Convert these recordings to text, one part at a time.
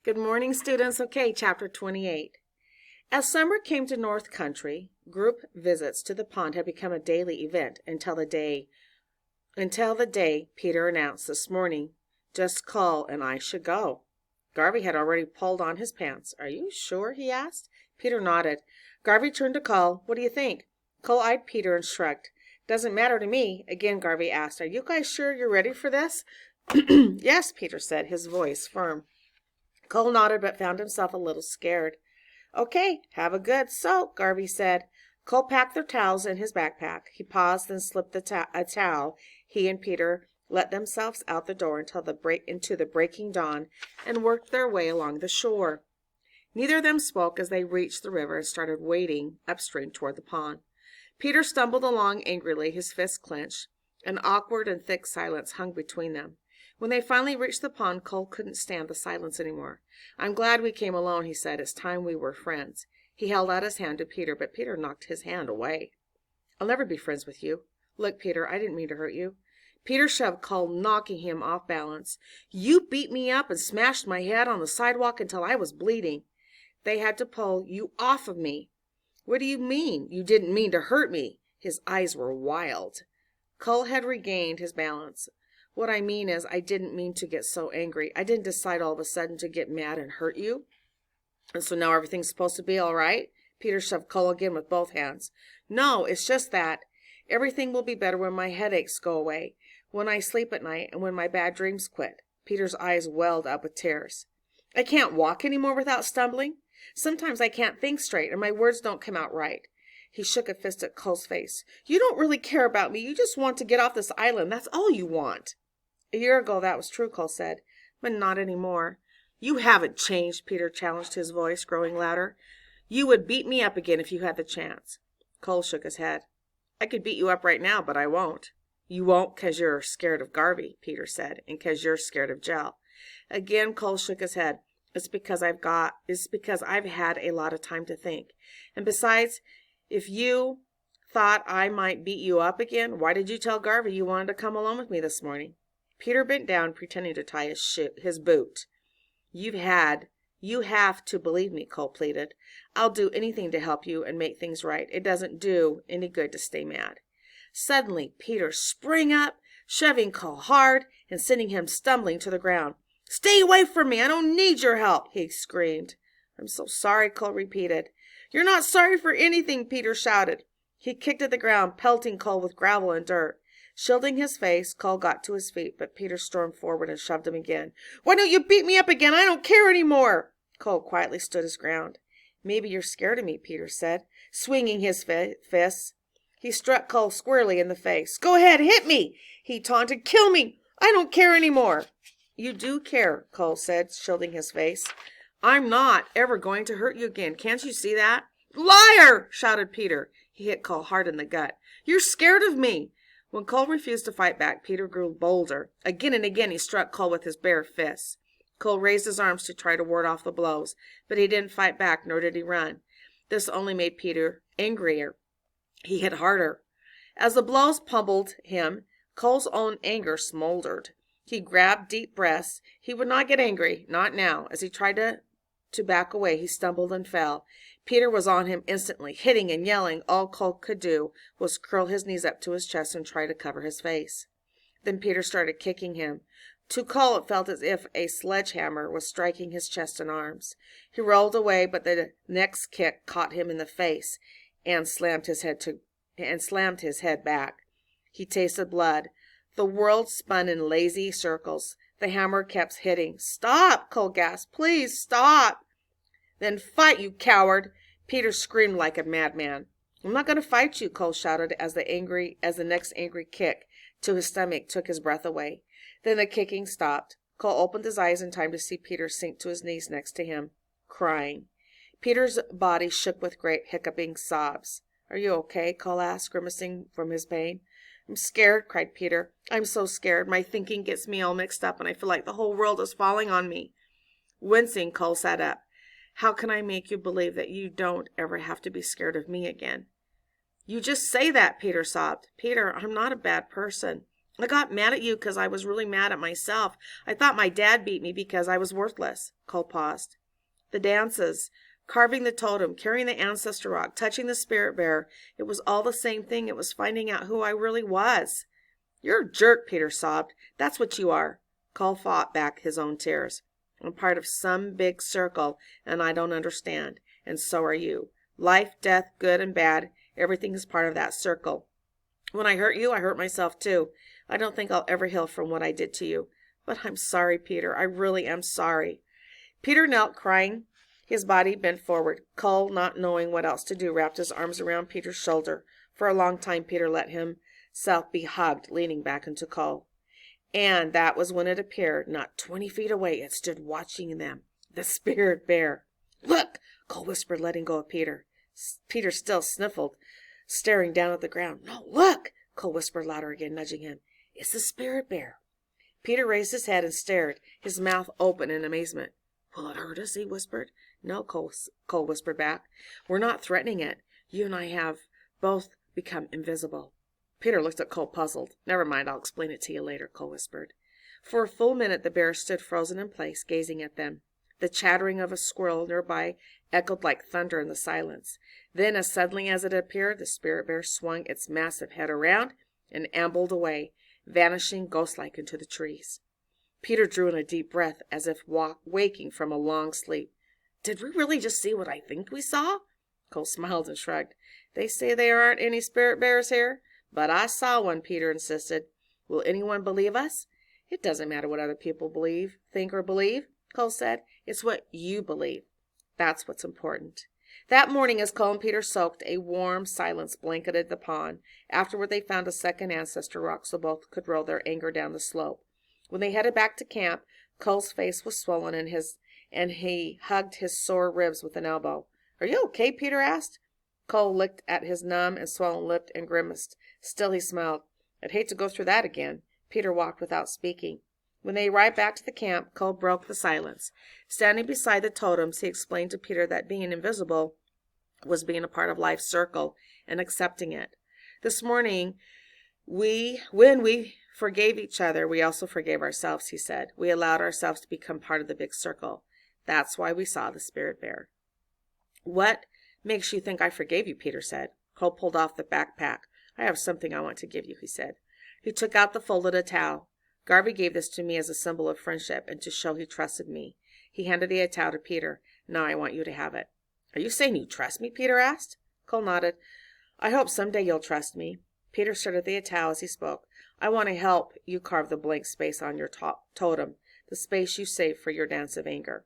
Good morning, students. Okay, chapter 28. As summer came to North Country, group visits to the pond had become a daily event until the day Peter announced this morning, "Just Cole and I should go." Garvey had already pulled on his pants. "Are you sure?" he asked. Peter nodded. Garvey turned to Cole. "What do you think?" Cole eyed Peter and shrugged. "Doesn't matter to me." Again, Garvey asked, "Are you guys sure you're ready for this?" "Yes," Peter said, his voice firm. Cole nodded but found himself a little scared. "Okay, have a good soak," Garvey said. Cole packed their towels in his backpack. He paused, then slipped a towel. He and Peter let themselves out the door into the breaking dawn and worked their way along the shore. Neither of them spoke as they reached the river and started wading upstream toward the pond. Peter stumbled along angrily, his fists clenched. An awkward and thick silence hung between them. When they finally reached the pond, Cole couldn't stand the silence anymore. "I'm glad we came alone," he said. "It's time we were friends." He held out his hand to Peter, but Peter knocked his hand away. "I'll never be friends with you." "Look, Peter, I didn't mean to hurt you." Peter shoved Cole, knocking him off balance. "You beat me up and smashed my head on the sidewalk until I was bleeding. They had to pull you off of me." "What do you mean? You didn't mean to hurt me." His eyes were wild. Cole had regained his balance. "What I mean is, I didn't mean to get so angry. I didn't decide all of a sudden to get mad and hurt you." "And so now everything's supposed to be all right?" Peter shoved Cole again with both hands. "No, it's just that. Everything will be better when my headaches go away, when I sleep at night, and when my bad dreams quit." Peter's eyes welled up with tears. "I can't walk anymore without stumbling. Sometimes I can't think straight, and my words don't come out right." He shook a fist at Cole's face. "You don't really care about me. You just want to get off this island. That's all you want." "A year ago that was true," Cole said, "but not anymore." "You haven't changed," Peter challenged, his voice growing louder. "You would beat me up again if you had the chance." Cole shook his head. "I could beat you up right now, but I won't." "You won't 'cause you're scared of Garvey," Peter said, "and 'cause you're scared of Jell." Again Cole shook his head. It's because I've had a lot of time to think. And besides, if you thought I might beat you up again, why did you tell Garvey you wanted to come along with me this morning?" Peter bent down, pretending to tie his boot. You have to believe me," Cole pleaded. "I'll do anything to help you and make things right. It doesn't do any good to stay mad." Suddenly, Peter sprang up, shoving Cole hard and sending him stumbling to the ground. "Stay away from me! I don't need your help!" he screamed. "I'm so sorry," Cole repeated. "You're not sorry for anything," Peter shouted. He kicked at the ground, pelting Cole with gravel and dirt. Shielding his face, Cole got to his feet, but Peter stormed forward and shoved him again. "Why don't you beat me up again? I don't care any more." Cole quietly stood his ground. "Maybe you're scared of me," Peter said, swinging his fists. He struck Cole squarely in the face. "Go ahead, hit me," he taunted. "Kill me. I don't care any more." "You do care," Cole said, shielding his face. "I'm not ever going to hurt you again. Can't you see that?" "Liar!" shouted Peter. He hit Cole hard in the gut. "You're scared of me." When Cole refused to fight back, Peter grew bolder. Again and again he struck Cole with his bare fists. Cole raised his arms to try to ward off the blows, but he didn't fight back, nor did he run. This only made Peter angrier. He hit harder. As the blows pummeled him, Cole's own anger smoldered. He grabbed deep breaths. He would not get angry, not now. As he tried to back away, he stumbled and fell. Peter was on him instantly, hitting and yelling. All Cole could do was curl his knees up to his chest and try to cover his face. Then Peter started kicking him. To Cole, it felt as if a sledgehammer was striking his chest and arms. He rolled away, but the next kick caught him in the face and slammed his head back. He tasted blood. The world spun in lazy circles. The hammer kept hitting. "Stop!" Cole gasped. "Please stop!" "Then fight, you coward!" Peter screamed like a madman. "I'm not going to fight you," Cole shouted as the next angry kick to his stomach took his breath away. Then the kicking stopped. Cole opened his eyes in time to see Peter sink to his knees next to him, crying. Peter's body shook with great hiccuping sobs. "Are you okay?" Cole asked, grimacing from his pain. "I'm scared," cried Peter. "I'm so scared. My thinking gets me all mixed up, and I feel like the whole world is falling on me." Wincing, Cole sat up. "How can I make you believe that you don't ever have to be scared of me again?" "You just say that," Peter sobbed. "Peter, I'm not a bad person. I got mad at you because I was really mad at myself. I thought my dad beat me because I was worthless. Cole paused. The dances, carving the totem, carrying the ancestor rock, touching the spirit bear, it was all the same thing. It was finding out who I really was. You're a jerk, Peter sobbed. That's what you are. Cole fought back his own tears. I'm part of some big circle, and I don't understand. And so are you. Life, death, good and bad, everything is part of that circle. When I hurt you, I hurt myself too. I don't think I'll ever heal from what I did to you. But I'm sorry, Peter. I really am sorry. Peter knelt, crying. His body bent forward. Cole, not knowing what else to do, wrapped his arms around Peter's shoulder. For a long time, Peter let himself be hugged, leaning back into Cole. And that was when it appeared. Not 20 feet away, it stood watching them. The spirit bear. Look, Cole whispered, letting go of Peter. Peter still sniffled, staring down at the ground. No, look, Cole whispered louder again, nudging him. It's the spirit bear. Peter raised his head and stared, his mouth open in amazement. Will it hurt us? He whispered. No, Cole whispered back. We're not threatening it. You and I have both become invisible. Peter looked at Cole, puzzled. Never mind, I'll explain it to you later, Cole whispered. For a full minute the bear stood frozen in place, gazing at them. The chattering of a squirrel nearby echoed like thunder in the silence. Then, as suddenly as it appeared, the spirit bear swung its massive head around and ambled away, vanishing ghost-like into the trees. Peter drew in a deep breath, as if waking from a long sleep. Did we really just see what I think we saw? Cole smiled and shrugged. They say there aren't any spirit bears here, but I saw one, Peter insisted. Will anyone believe us? It doesn't matter what other people believe, think, or believe, Cole said. It's what you believe. That's what's important. That morning, as Cole and Peter soaked, a warm silence blanketed the pond. Afterward, they found a second ancestor rock so both could roll their anger down the slope. When they headed back to camp, Cole's face was swollen and he hugged his sore ribs with an elbow. Are you okay? Peter asked. Cole licked at his numb and swollen lip and grimaced. Still he smiled. I'd hate to go through that again. Peter walked without speaking. When they arrived back to the camp, Cole broke the silence. Standing beside the totems, he explained to Peter that being invisible was being a part of life's circle and accepting it. This morning, when we forgave each other, we also forgave ourselves, he said. We allowed ourselves to become part of the big circle. That's why we saw the spirit bear. What makes you think I forgave you? Peter said. Cole pulled off the backpack. I have something I want to give you, he said. He took out the folded towel. Garvey gave this to me as a symbol of friendship and to show he trusted me. He handed the towel to Peter. Now I want you to have it. Are you saying you trust me? Peter asked. Cole nodded. I hope someday you'll trust me. Peter stared at the towel as he spoke. I want to help you carve the blank space on your totem, the space you saved for your dance of anger.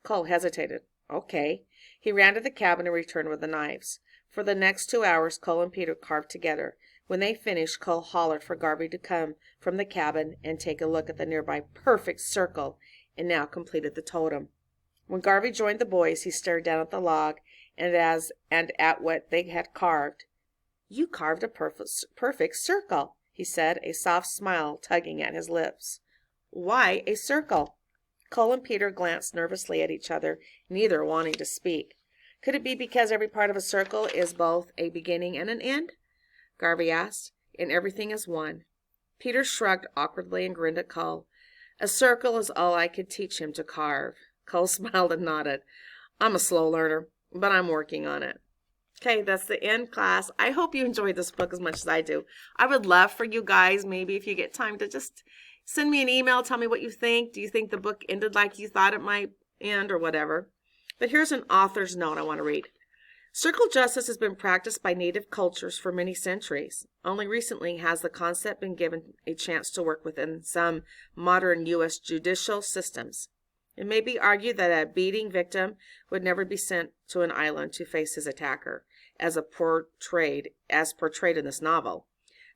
Cole hesitated. Okay. He ran to the cabin and returned with the knives. For the next 2 hours, Cole and Peter carved together. When they finished, Cole hollered for Garvey to come from the cabin and take a look at the nearby perfect circle, and now completed the totem. When Garvey joined the boys, he stared down at the log and at what they had carved. You carved a perfect circle, he said, a soft smile tugging at his lips. Why a circle? Cole and Peter glanced nervously at each other, neither wanting to speak. Could it be because every part of a circle is both a beginning and an end? Garvey asked. And everything is one. Peter shrugged awkwardly and grinned at Cole. A circle is all I could teach him to carve. Cole smiled and nodded. I'm a slow learner, but I'm working on it. Okay, that's the end, class. I hope you enjoyed this book as much as I do. I would love for you guys, maybe if you get time, to just send me an email. Tell me what you think. Do you think the book ended like you thought it might end or whatever? But here's an author's note I want to read. Circle justice has been practiced by native cultures for many centuries. Only recently has the concept been given a chance to work within some modern U.S. judicial systems. It may be argued that a beating victim would never be sent to an island to face his attacker, as portrayed in this novel.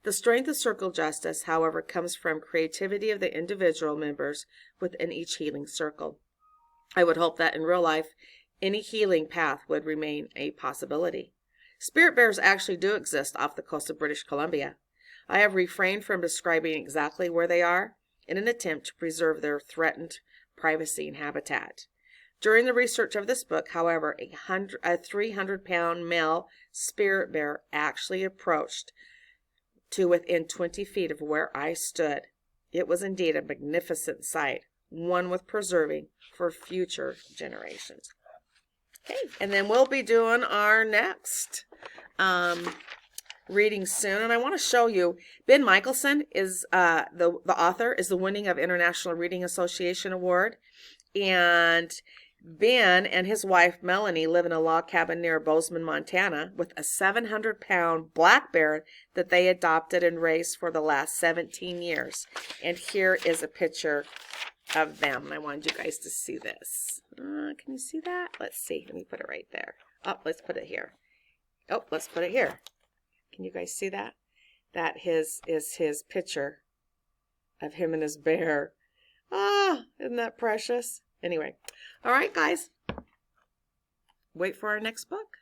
The strength of circle justice, however, comes from creativity of the individual members within each healing circle. I would hope that in real life, any healing path would remain a possibility. Spirit bears actually do exist off the coast of British Columbia. I have refrained from describing exactly where they are in an attempt to preserve their threatened privacy and habitat. During the research of this book, however, a 300-pound male spirit bear actually approached to within 20 feet of where I stood. It was indeed a magnificent sight, one worth preserving for future generations. Okay, and then we'll be doing our next reading soon, and I want to show you. Ben Michelson is the author, is the winning of International Reading Association Award, and Ben and his wife Melanie live in a log cabin near Bozeman, Montana, with a 700-pound black bear that they adopted and raised for the last 17 years. And here is a picture of them. I wanted you guys to see this. Can you see that? Let's see. Let me put it right there. Oh, let's put it here. Oh, let's put it here. Can you guys see that? That is his picture of him and his bear. Ah, isn't that precious? Anyway, all right, guys. Wait for our next book.